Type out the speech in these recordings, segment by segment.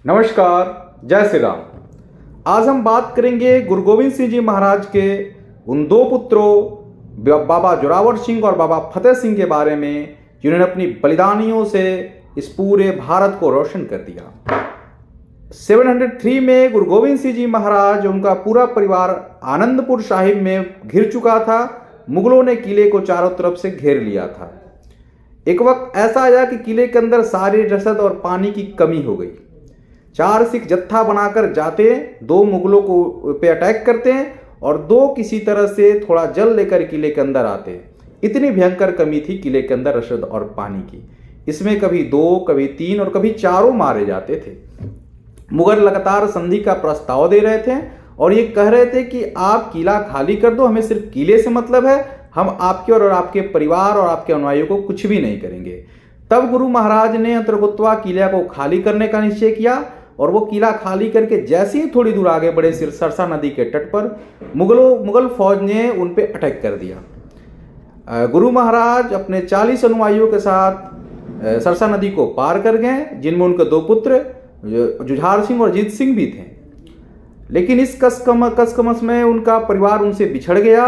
नमस्कार, जय श्री राम। आज हम बात करेंगे गुरु गोविंद सिंह जी महाराज के उन दो पुत्रों बाबा जोरावर सिंह और बाबा फतेह सिंह के बारे में, जिन्होंने अपनी बलिदानियों से इस पूरे भारत को रोशन कर दिया। 703 में गुरु गोविंद सिंह जी महाराज, उनका पूरा परिवार आनंदपुर साहिब में घिर चुका था। मुगलों ने किले को चारों तरफ से घेर लिया था। एक वक्त ऐसा आया कि किले के अंदर सारी रसद और पानी की कमी हो गई। 4 सिख जत्था बनाकर जाते, 2 मुगलों को पे अटैक करते और 2 किसी तरह से थोड़ा जल लेकर किले के अंदर आते। इतनी भयंकर कमी थी किले के अंदर रसद और पानी की। इसमें कभी 2, कभी 3 और कभी 4 मारे जाते थे। मुगल लगातार संधि का प्रस्ताव दे रहे थे और ये कह रहे थे कि आप किला खाली कर दो, हमें सिर्फ किले से मतलब है, हम आपके और आपके परिवार और आपके अनुयायियों को कुछ भी नहीं करेंगे। तब गुरु महाराज ने अंतर्गुत्वा किला को खाली करने का निश्चय किया और वो किला खाली करके जैसे ही थोड़ी दूर आगे बढ़े, सरसा नदी के तट पर मुगल फौज ने उन पे अटैक कर दिया। गुरु महाराज अपने 40 अनुयायियों के साथ सरसा नदी को पार कर गए, जिनमें उनके 2 पुत्र जुझार सिंह और जीत सिंह भी थे। लेकिन इस कसकमस में उनका परिवार उनसे बिछड़ गया,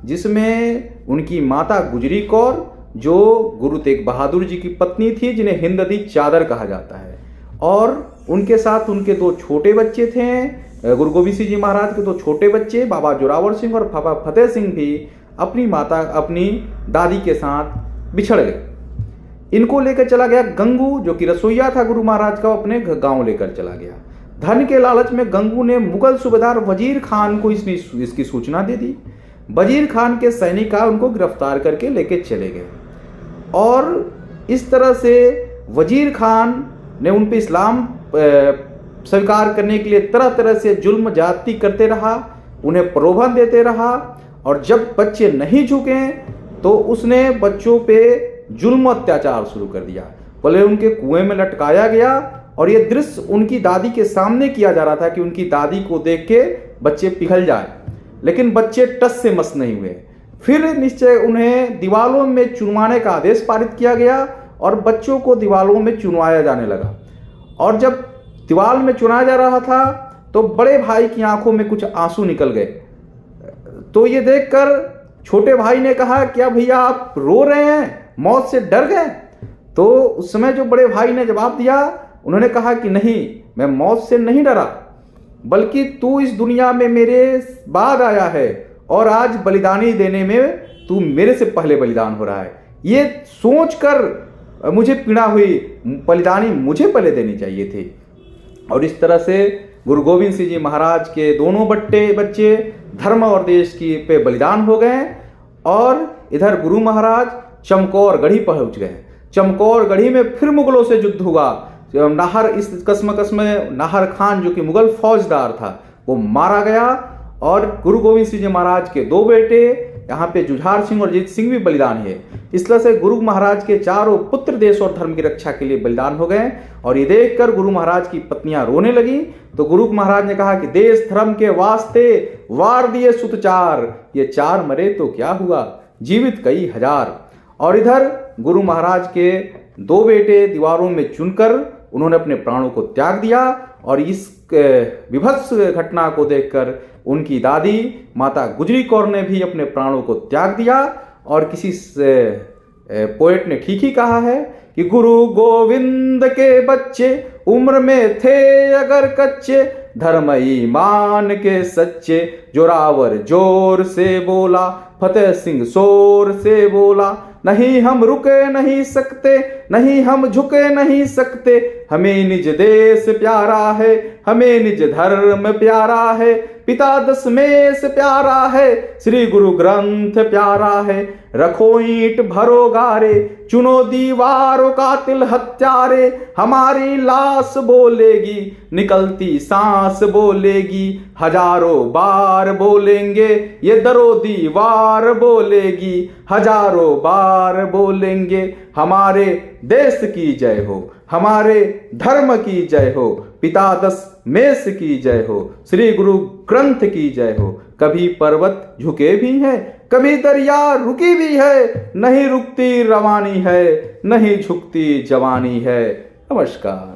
जिसमें उनकी माता गुजरी कौर, जो गुरु तेग बहादुर जी की पत्नी थी, जिन्हें हिंद दी चादर कहा जाता है, और उनके साथ उनके 2 छोटे बच्चे थे। गुरु गोविंद सिंह जी महाराज के 2 छोटे बच्चे बाबा जोरावर सिंह और बाबा फतेह सिंह भी अपनी दादी के साथ बिछड़ गए। इनको लेकर चला गया गंगू, जो कि रसोईया था गुरु महाराज का, अपने गांव लेकर चला गया। धन के लालच में गंगू ने मुगल सूबेदार वजीर खान को इसकी सूचना दे दी। वजीर खान के सैनिक उनको गिरफ्तार करके लेके चले गए और इस तरह से वजीर खान ने उन पर इस्लाम स्वीकार करने के लिए तरह तरह से जुल्म जाती करते रहा, उन्हें प्रलोभन देते रहा। और जब बच्चे नहीं झुके तो उसने बच्चों पे जुल्म अत्याचार शुरू कर दिया। पहले उनके कुएं में लटकाया गया और ये दृश्य उनकी दादी के सामने किया जा रहा था कि उनकी दादी को देख के बच्चे पिघल जाए, लेकिन बच्चे टस से मस नहीं हुए। फिर निश्चय उन्हें दीवालों में चुनवाने का आदेश पारित किया गया और बच्चों को दीवालों में चुनवाया जाने लगा। और जब दीवाल में चुना जा रहा था तो बड़े भाई की आंखों में कुछ आंसू निकल गए। तो ये देखकर छोटे भाई ने कहा, क्या भैया आप रो रहे हैं, मौत से डर गए? तो उस समय जो बड़े भाई ने जवाब दिया, उन्होंने कहा कि नहीं, मैं मौत से नहीं डरा, बल्कि तू इस दुनिया में मेरे बाद आया है और आज बलिदानी देने में तू मेरे से पहले बलिदान हो रहा है। ये सोचकर मुझे पीड़ा हुई, बलिदानी मुझे पहले देनी चाहिए थी। और इस तरह से गुरु गोविंद सिंह जी महाराज के दोनों बच्चे धर्म और देश की पे बलिदान हो गए। और इधर गुरु महाराज चमकौर गढ़ी पहुंच गए। चमकौर गढ़ी में फिर मुगलों से युद्ध हुआ। इस कसम में नाहर खान, जो कि मुगल फौजदार था, वो मारा गया और गुरु गोविंद सिंह जी महाराज के 2 बेटे, यहाँ पे जुझार सिंह और जीत सिंह भी बलिदान है। इस तरह से गुरु महाराज के 4 पुत्र देश और धर्म की रक्षा के लिए बलिदान हो गए। और ये देखकर गुरु महाराज की पत्नियां रोने लगी। तो गुरु महाराज ने कहा कि देश धर्म के वास्ते वार दिए सुत 4, ये 4 मरे तो क्या हुआ, जीवित कई हजार। और इधर गुरु महाराज के 2 बेटे दीवारों में चुनकर उन्होंने अपने प्राणों को त्याग दिया। और इस विभत्स घटना को देखकर उनकी दादी माता गुजरी कौर ने भी अपने प्राणों को त्याग दिया। और किसी पोएट ने ठीक ही कहा है कि गुरु गोविंद के बच्चे उम्र में थे अगर कच्चे, धर्म ईमान के सच्चे, जोरावर जोर से बोला, फतेह सिंह शोर से बोला, नहीं हम रुके नहीं सकते, नहीं हम झुके नहीं सकते, हमें निज देश प्यारा है, हमें निज धर्म प्यारा है, पिता दशमेश प्यारा है, श्री गुरु ग्रंथ प्यारा है, रखो ईंट भरो गारे, चुनो दीवारों कातिल हत्यारे, हमारी लाश बोलेगी, निकलती सांस बोलेगी, हजारों बार बोलेंगे, ये दरो दीवार बोलेगी, हजारों बार बोलेंगे, हमारे देश की जय हो, हमारे धर्म की जय हो, पिता दशमेश की जय हो, श्री गुरु ग्रंथ की जय हो। कभी पर्वत झुके भी हैं, कभी दरिया रुकी भी है, नहीं रुकती रवानी है, नहीं झुकती जवानी है। नमस्कार।